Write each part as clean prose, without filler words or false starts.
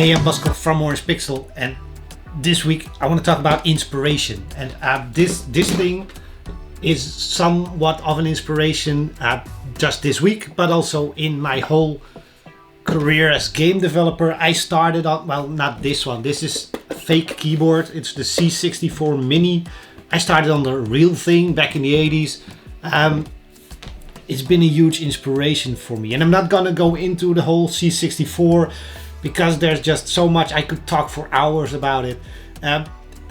Hey, I'm Pascal from Orangepixel, and this week I want to talk about inspiration. And this thing is somewhat of an inspiration just this week, but also in my whole career as game developer. I started on, well, not this one. This is a fake keyboard. It's the C64 Mini. I started on the real thing back in the 80s. It's been a huge inspiration for me, and I'm not gonna go into the whole C64 because there's just so much. I could talk for hours about it.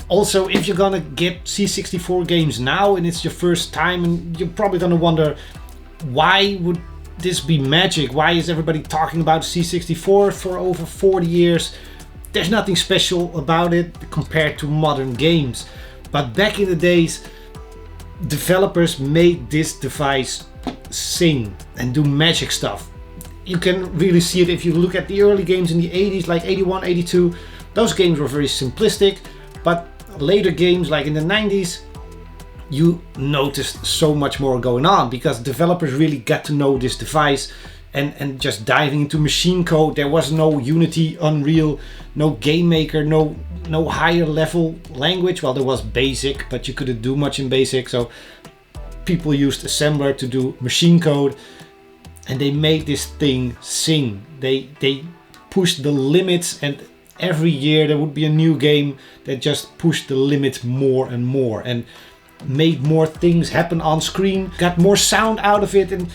Also, if you're gonna get C64 games now and it's your first time, and you're probably gonna wonder, why would this be magic? Why is everybody talking about C64 for over 40 years? There's nothing special about it compared to modern games. But back in the days, developers made this device sing and do magic stuff. You can really see it if you look at the early games in the 80s, like 81, 82. Those games were very simplistic, but later games like in the 90s, you noticed so much more going on because developers really got to know this device and just diving into machine code. There was no Unity, Unreal, no Game Maker, no higher level language. Well, there was Basic, but you couldn't do much in Basic, so people used assembler to do machine code, and they made this thing sing. They pushed the limits, and every year there would be a new game that just pushed the limits more and more and made more things happen on screen, got more sound out of it. And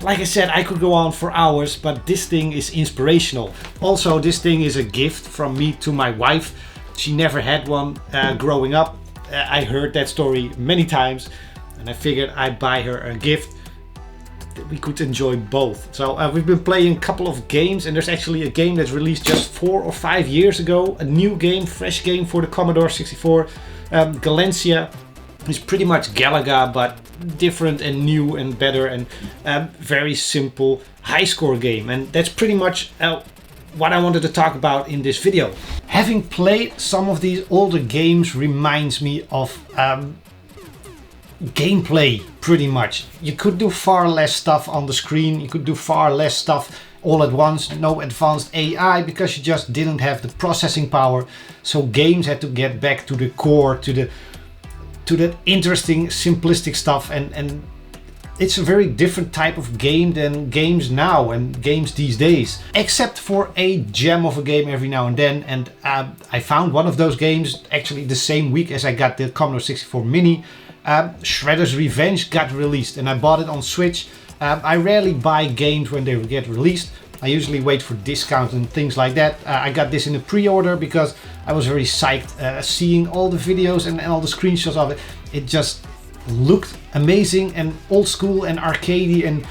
like I said, I could go on for hours, but this thing is inspirational. Also, this thing is a gift from me to my wife. She never had one growing up. I heard that story many times, and I figured I'd buy her a gift that we could enjoy both. So we've been playing a couple of games, and there's actually a game that's released just 4 or 5 years ago. A new game, fresh game for the Commodore 64. Galencia is pretty much Galaga, but different and new and better, and very simple high score game. And that's pretty much what I wanted to talk about in this video. Having played some of these older games reminds me of gameplay, pretty much. You could do far less stuff on the screen. You could do far less stuff all at once. No advanced AI because you just didn't have the processing power. So games had to get back to the core, to that interesting simplistic stuff, and it's a very different type of game than games now and games these days, except for a gem of a game every now and then. And I found one of those games actually the same week as I got the Commodore 64 Mini. Shredder's Revenge got released, and I bought it on Switch. I rarely buy games when they get released. I usually wait for discounts and things like that. I got this in a pre-order because I was very psyched seeing all the videos and all the screenshots of it. It just looked amazing and old school and arcadey, and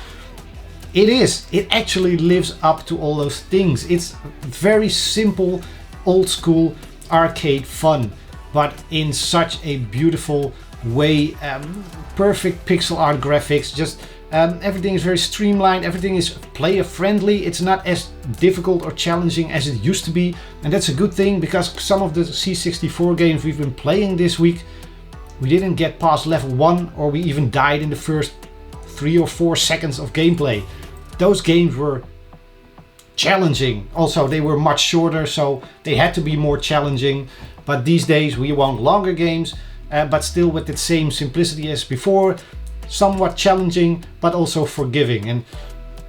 it actually lives up to all those things. It's very simple, old school arcade fun, but in such a beautiful way. Perfect pixel art graphics, just everything is very streamlined, everything is player friendly. It's not as difficult or challenging as it used to be, and that's a good thing because some of the C64 games we've been playing this week, we didn't get past level 1, or we even died in the first 3 or 4 seconds of gameplay. Those games were challenging. Also, they were much shorter, so they had to be more challenging. But these days we want longer games, but still with the same simplicity as before. Somewhat challenging, but also forgiving. And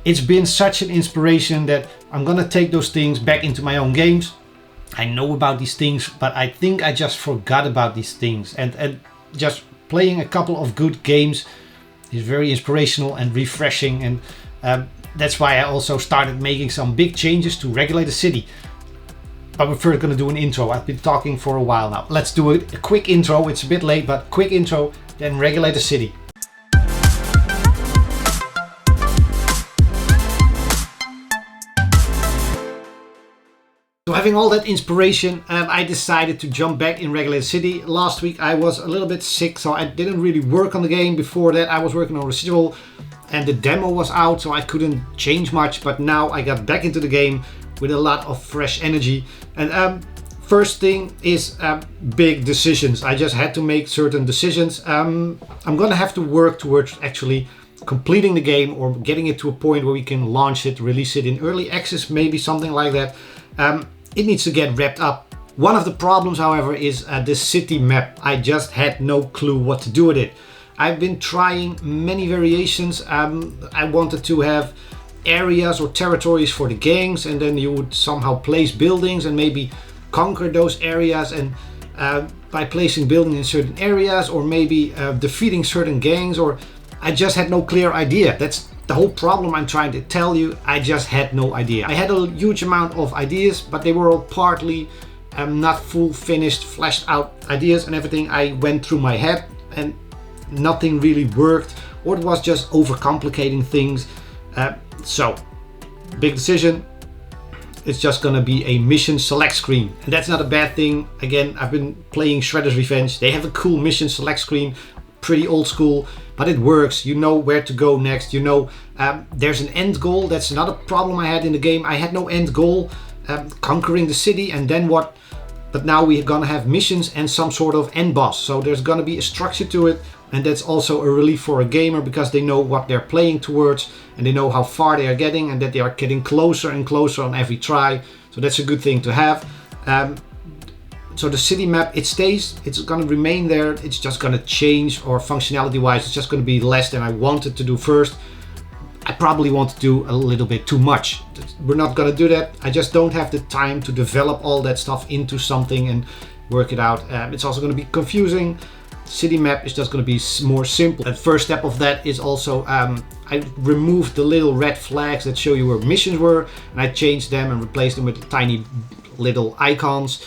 it's been such an inspiration that I'm gonna take those things back into my own games. I know about these things, but I think I just forgot about these things. And just playing a couple of good games is very inspirational and refreshing. And that's why I also started making some big changes to Regulate the City. But we're first gonna do an intro. I've been talking for a while now. Let's do a quick intro. It's a bit late, but quick intro, then Regulate the City. So having all that inspiration, I decided to jump back in Regulate City. Last week I was a little bit sick, so I didn't really work on the game. Before that I was working on Residual, and the demo was out, so I couldn't change much. But now I got back into the game with a lot of fresh energy. And first thing is big decisions. I just had to make certain decisions. I'm gonna have to work towards actually completing the game or getting it to a point where we can launch it, release it in early access, maybe something like that. It needs to get wrapped up. One of the problems, however, is the city map. I just had no clue what to do with it. I've been trying many variations. I wanted to have areas or territories for the gangs, and then you would somehow place buildings and maybe conquer those areas, and by placing buildings in certain areas, or maybe defeating certain gangs, or I just had no clear idea. That's the whole problem I'm trying to tell you. I just had no idea. I had a huge amount of ideas, but they were all partly not full finished, fleshed out ideas, and everything I went through my head and nothing really worked, or it was just overcomplicating things. So big decision. It's just gonna be a mission select screen, and that's not a bad thing. Again, I've been playing Shredder's Revenge. They have a cool mission select screen, pretty old school, but it works. You know where to go next. You know there's an end goal. That's another problem I had in the game. I had no end goal, conquering the city, and then what? But now we're gonna have missions and some sort of end boss. So there's gonna be a structure to it, and that's also a relief for a gamer, because they know what they're playing towards, and they know how far they are getting, and that they are getting closer and closer on every try. So that's a good thing to have. So the city map, it stays, it's gonna remain there. It's just gonna change, or functionality wise, it's just gonna be less than I wanted to do first. I probably want to do a little bit too much. We're not gonna do that. I just don't have the time to develop all that stuff into something and work it out. It's also gonna be confusing. City map is just going to be more simple. The first step of that is also I removed the little red flags that show you where missions were, and I changed them and replaced them with tiny little icons.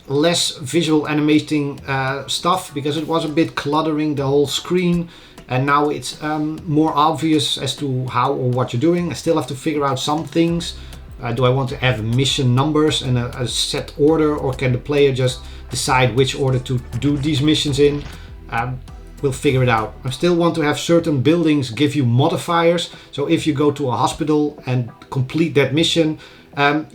Less visual animating stuff, because it was a bit cluttering the whole screen, and now it's more obvious as to how or what you're doing. I still have to figure out some things. Do I want to have mission numbers and a set order, or can the player just decide which order to do these missions in? We'll figure it out. I still want to have certain buildings give you modifiers. So if you go to a hospital and complete that mission,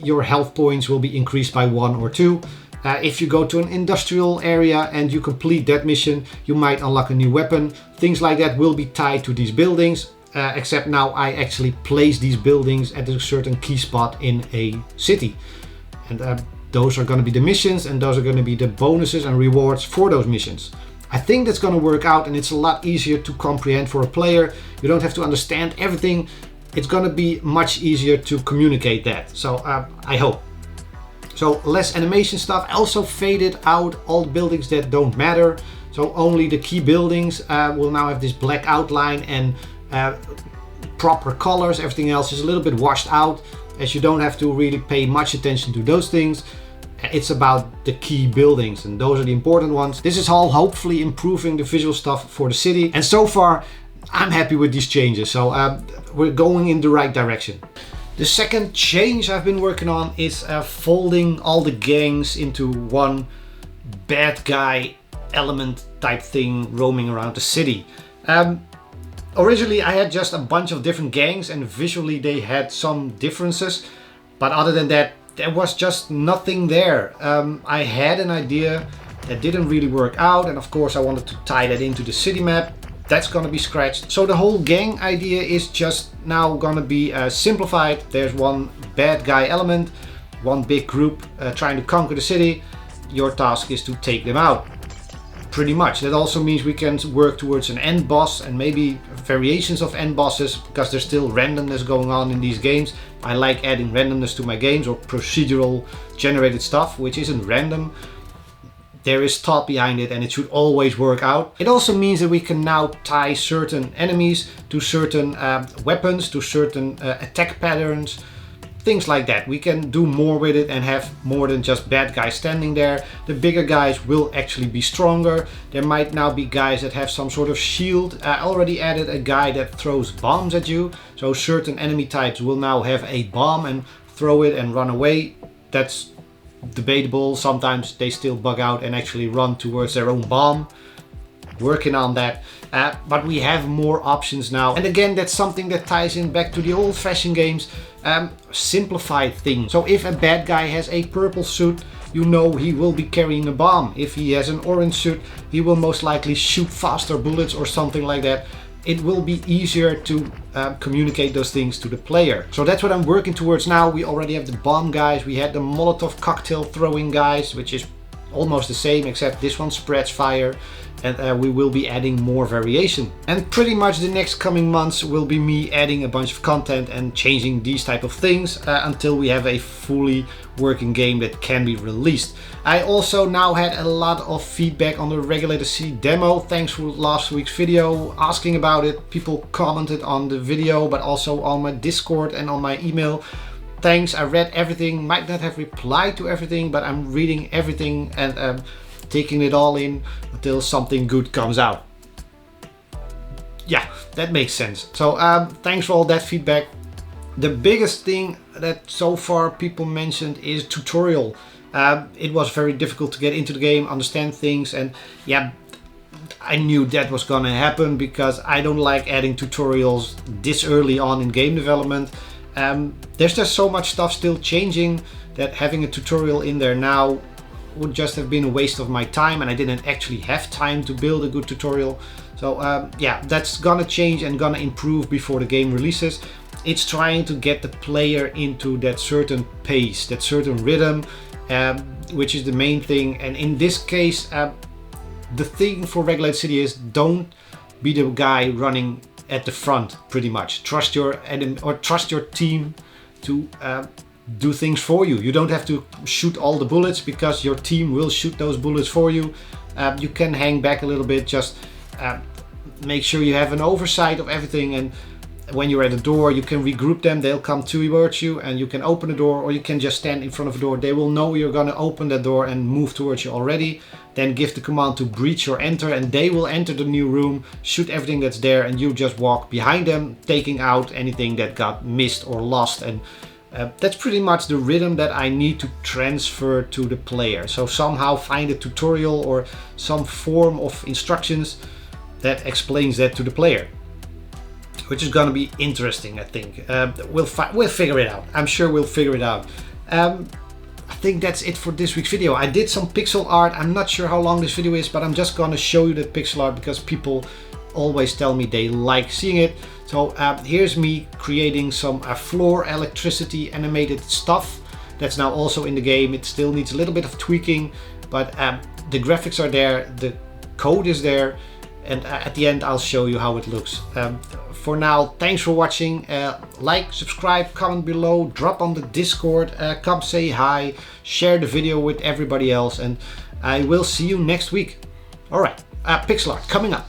your health points will be increased by 1 or 2. If you go to an industrial area and you complete that mission, you might unlock a new weapon. Things like that will be tied to these buildings. Except now I actually place these buildings at a certain key spot in a city. And those are going to be the missions, and those are going to be the bonuses and rewards for those missions. I think that's going to work out, and it's a lot easier to comprehend for a player. You don't have to understand everything. It's going to be much easier to communicate that. So I hope. So less animation stuff. I also faded out all the buildings that don't matter. So only the key buildings will now have this black outline and proper colors. Everything else is a little bit washed out, as you don't have to really pay much attention to those things. It's about the key buildings, and those are the important ones. This is all hopefully improving the visual stuff for the city, and so far I'm happy with these changes. So we're going in the right direction. The second change I've been working on is folding all the gangs into one bad guy element type thing roaming around the city. Originally I had just a bunch of different gangs, and visually they had some differences, but other than that there was just nothing there. I had an idea that didn't really work out, and of course I wanted to tie that into the city map. That's gonna be scratched. So the whole gang idea is just now gonna be simplified. There's one bad guy element, one big group trying to conquer the city. Your task is to take them out. Pretty much. That also means we can work towards an end boss, and maybe variations of end bosses, because there's still randomness going on in these games. I like adding randomness to my games, or procedural generated stuff which isn't random. There is thought behind it, and it should always work out. It also means that we can now tie certain enemies to certain weapons, to certain attack patterns, things like that. We can do more with it and have more than just bad guys standing there. The bigger guys will actually be stronger. There might now be guys that have some sort of shield. I already added a guy that throws bombs at you. So certain enemy types will now have a bomb and throw it and run away. That's debatable. Sometimes they still bug out and actually run towards their own bomb. Working on that, but we have more options now, and again that's something that ties in back to the old-fashioned games. Simplified things. So if a bad guy has a purple suit, you know he will be carrying a bomb. If he has an orange suit, he will most likely shoot faster bullets or something like that. it will be easier to communicate those things to the player. So that's what I'm working towards now. We already have the bomb guys, we had the Molotov cocktail throwing guys, which is almost the same, except this one spreads fire, and we will be adding more variation. And pretty much the next coming months will be me adding a bunch of content and changing these type of things until we have a fully working game that can be released. I also now had a lot of feedback on the Regulator City demo. Thanks for last week's video asking about it. People commented on the video, but also on my Discord and on my email. Thanks, I read everything, might not have replied to everything, but I'm reading everything and taking it all in until something good comes out. Yeah, that makes sense. So thanks for all that feedback. The biggest thing that so far people mentioned is tutorial. It was very difficult to get into the game, understand things, and yeah, I knew that was gonna happen because I don't like adding tutorials this early on in game development. There's just so much stuff still changing that having a tutorial in there now would just have been a waste of my time, and I didn't actually have time to build a good tutorial. So yeah, that's gonna change and gonna improve before the game releases. It's trying to get the player into that certain pace, that certain rhythm, which is the main thing. And in this case, the thing for Regulated City is don't be the guy running at the front. Pretty much trust your team to do things for you. You don't have to shoot all the bullets because your team will shoot those bullets for you. You can hang back a little bit, just make sure you have an oversight of everything, and when you're at the door you can regroup them. They'll come towards you and you can open the door, or you can just stand in front of the door. They will know you're gonna open the door and move towards you already. Then give the command to breach or enter, and they will enter the new room, shoot everything that's there, and you just walk behind them, taking out anything that got missed or lost. And that's pretty much the rhythm that I need to transfer to the player. So somehow find a tutorial or some form of instructions that explains that to the player, which is gonna be interesting, I think. We'll figure it out. I'm sure we'll figure it out. I think that's it for this week's video. I did some pixel art. I'm not sure how long this video is, but I'm just gonna show you the pixel art because people always tell me they like seeing it. So here's me creating some floor electricity animated stuff that's now also in the game. It still needs a little bit of tweaking, but the graphics are there, the code is there, and at the end I'll show you how it looks. For now, thanks for watching. Like, subscribe, comment below, drop on the Discord, come say hi, share the video with everybody else, and I will see you next week. Alright, pixel art coming up.